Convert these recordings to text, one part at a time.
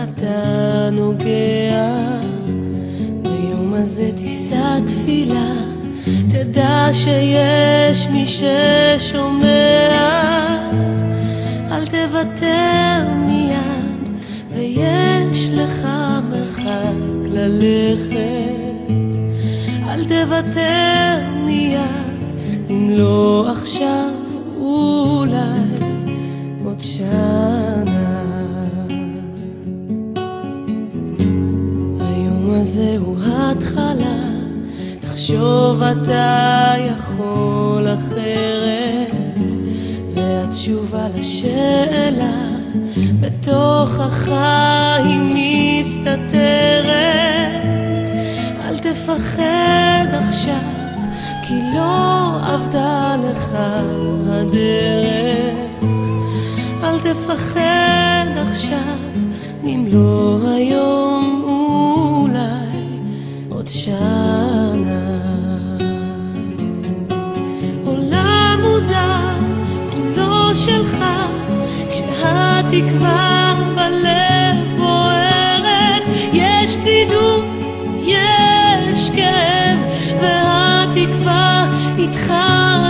אתה נוגע. ביום הזה תישא תפילה, תדע שיש מי ששומע. אל תוותר מיד, ויש לך מרחק ללכת. אל תוותר מיד, אם לא עכשיו אולי עוד שנה. היום הזה הוא התחלה, תחשוב אתה יכול אחרת, והתשובה לשאלה בתוכך היא מסתתרת. אל תפחד עכשיו, כי לא עבדה לך הדרך. אל תפחד עכשיו, אם לא היום אולי עוד שנה. עולם מוזר כולו שלך, כשהתקווה בלב בוערת. יש בדידות, יש כאב, והתקווה איתך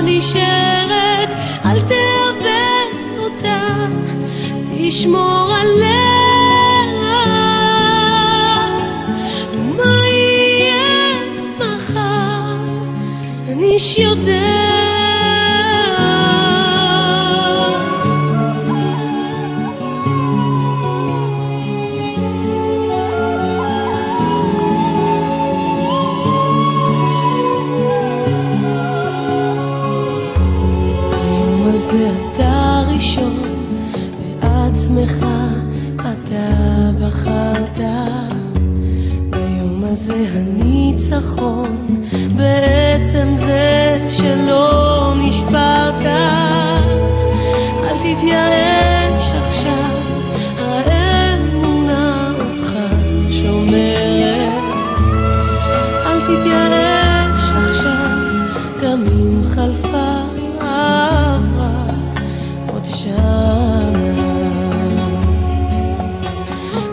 נשארת. אל תאבד אותה, תשמור עליה. מה יהיה מחר, אני יודע. זה אתה ראשון, בעצמך אתה בחרת. ביום הזה הניצחון, בעצם זה שלא נשברת. אל תתייאש עכשיו, האמונה אותך שומרת. אל תתייאש עכשיו, גם אם חלפה עוד שנה.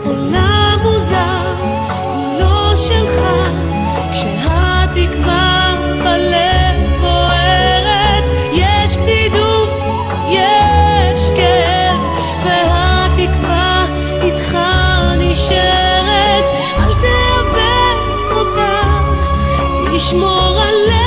עולם מוזר כולו שלך, כשהתקווה בלב בוערת. יש בדידות, יש כאב, והתקווה איתך נשארת. אל תאבד אותה, תשמור עליה.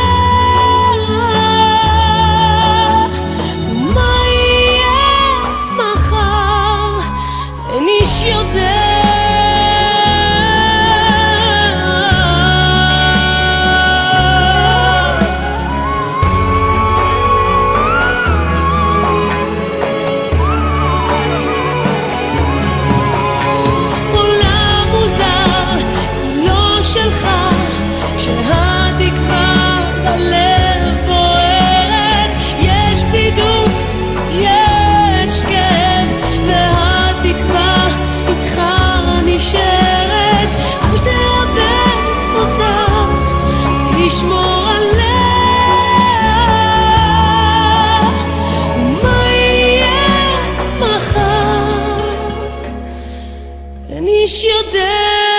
תשמור עליה. מה יהיה מחר, איש יודע.